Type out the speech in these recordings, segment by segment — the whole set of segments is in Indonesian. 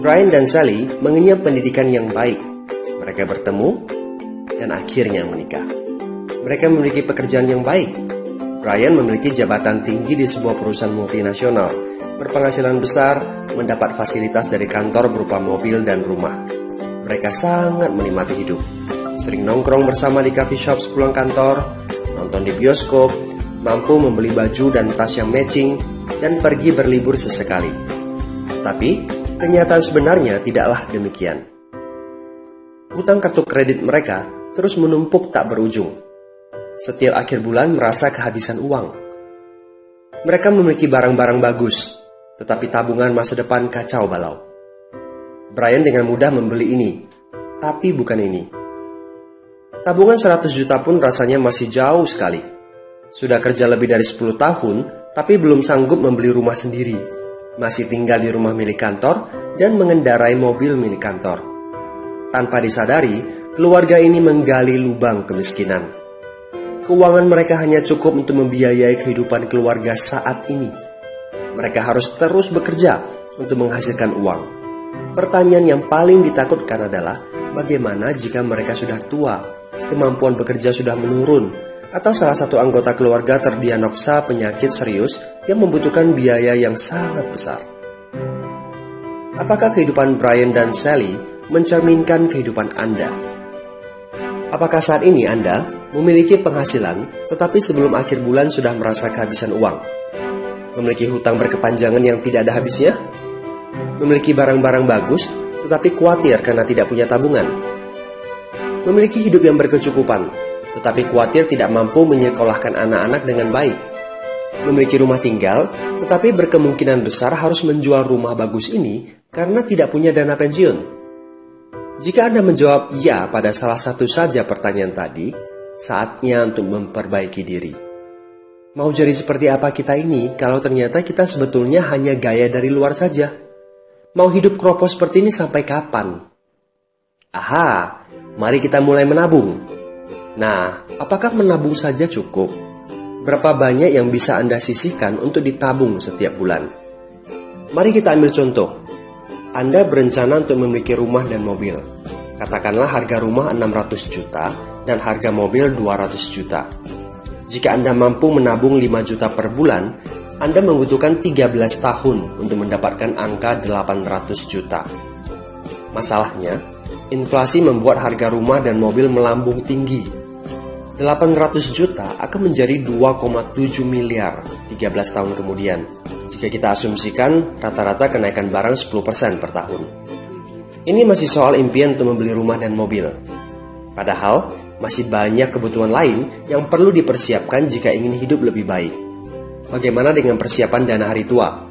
Brian dan Sally mengenyam pendidikan yang baik. Mereka bertemu dan akhirnya menikah. Mereka memiliki pekerjaan yang baik. Brian memiliki jabatan tinggi di sebuah perusahaan multinasional, berpenghasilan besar, mendapat fasilitas dari kantor berupa mobil dan rumah. Mereka sangat menikmati hidup. Sering nongkrong bersama di coffee shop sepulang kantor, nonton di bioskop, mampu membeli baju dan tas yang matching, dan pergi berlibur sesekali. Tapi, kenyataan sebenarnya tidaklah demikian. Hutang kartu kredit mereka terus menumpuk tak berujung. Setiap akhir bulan merasa kehabisan uang. Mereka memiliki barang-barang bagus, tetapi tabungan masa depan kacau balau. Brian dengan mudah membeli ini, tapi bukan ini. Tabungan 100 juta pun rasanya masih jauh sekali. Sudah kerja lebih dari 10 tahun, tapi belum sanggup membeli rumah sendiri. Masih tinggal di rumah milik kantor dan mengendarai mobil milik kantor. Tanpa disadari, keluarga ini menggali lubang kemiskinan. Keuangan mereka hanya cukup untuk membiayai kehidupan keluarga saat ini. Mereka harus terus bekerja untuk menghasilkan uang. Pertanyaan yang paling ditakutkan adalah bagaimana jika mereka sudah tua, kemampuan bekerja sudah menurun, atau salah satu anggota keluarga terdiagnosa penyakit serius yang membutuhkan biaya yang sangat besar. Apakah kehidupan Brian dan Sally mencerminkan kehidupan Anda? Apakah saat ini Anda memiliki penghasilan tetapi sebelum akhir bulan sudah merasa kehabisan uang? Memiliki hutang berkepanjangan yang tidak ada habisnya? Memiliki barang-barang bagus tetapi khawatir karena tidak punya tabungan? Memiliki hidup yang berkecukupan tetapi khawatir tidak mampu menyekolahkan anak-anak dengan baik? Memiliki rumah tinggal tetapi berkemungkinan besar harus menjual rumah bagus ini karena tidak punya dana pensiun? Jika Anda menjawab ya pada salah satu saja pertanyaan tadi, saatnya untuk memperbaiki diri. Mau jadi seperti apa kita ini kalau ternyata kita sebetulnya hanya gaya dari luar saja? Mau hidup kropos seperti ini sampai kapan? Aha, mari kita mulai menabung. Nah, apakah menabung saja cukup? Berapa banyak yang bisa Anda sisihkan untuk ditabung setiap bulan? Mari kita ambil contoh. Anda berencana untuk memiliki rumah dan mobil. Katakanlah harga rumah 600 juta dan harga mobil 200 juta. Jika Anda mampu menabung 5 juta per bulan, Anda membutuhkan 13 tahun untuk mendapatkan angka 800 juta. Masalahnya, inflasi membuat harga rumah dan mobil melambung tinggi. 800 juta akan menjadi 2,7 miliar 13 tahun kemudian. Jika kita asumsikan rata-rata kenaikan barang 10% per tahun. Ini masih soal impian untuk membeli rumah dan mobil. Padahal, masih banyak kebutuhan lain yang perlu dipersiapkan jika ingin hidup lebih baik. Bagaimana dengan persiapan dana hari tua?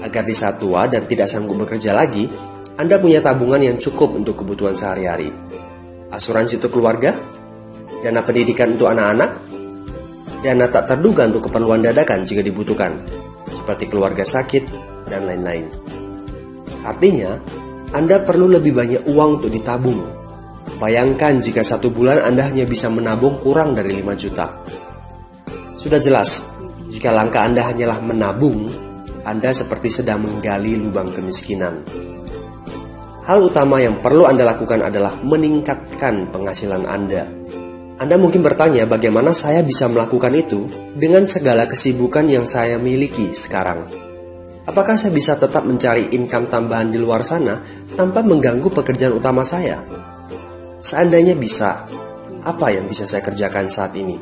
Agar di saat tua dan tidak sanggup bekerja lagi, Anda punya tabungan yang cukup untuk kebutuhan sehari-hari. Asuransi untuk keluarga? Dana pendidikan untuk anak-anak? Dana tak terduga untuk keperluan dadakan jika dibutuhkan, seperti keluarga sakit, dan lain-lain. Artinya, Anda perlu lebih banyak uang untuk ditabung. Bayangkan jika satu bulan Anda hanya bisa menabung kurang dari 5 juta. Sudah jelas, jika langkah Anda hanyalah menabung, Anda seperti sedang menggali lubang kemiskinan. Hal utama yang perlu Anda lakukan adalah meningkatkan penghasilan Anda. Anda mungkin bertanya bagaimana saya bisa melakukan itu dengan segala kesibukan yang saya miliki sekarang. Apakah saya bisa tetap mencari income tambahan di luar sana tanpa mengganggu pekerjaan utama saya? Seandainya bisa, apa yang bisa saya kerjakan saat ini?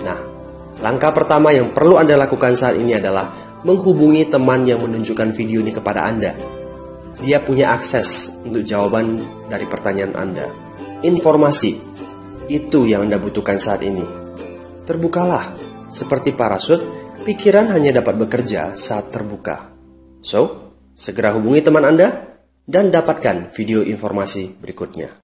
Nah, langkah pertama yang perlu Anda lakukan saat ini adalah menghubungi teman yang menunjukkan video ini kepada Anda. Dia punya akses untuk jawaban dari pertanyaan Anda. Informasi, itu yang Anda butuhkan saat ini. Terbukalah, seperti parasut, pikiran hanya dapat bekerja saat terbuka. So, segera hubungi teman Anda dan dapatkan video informasi berikutnya.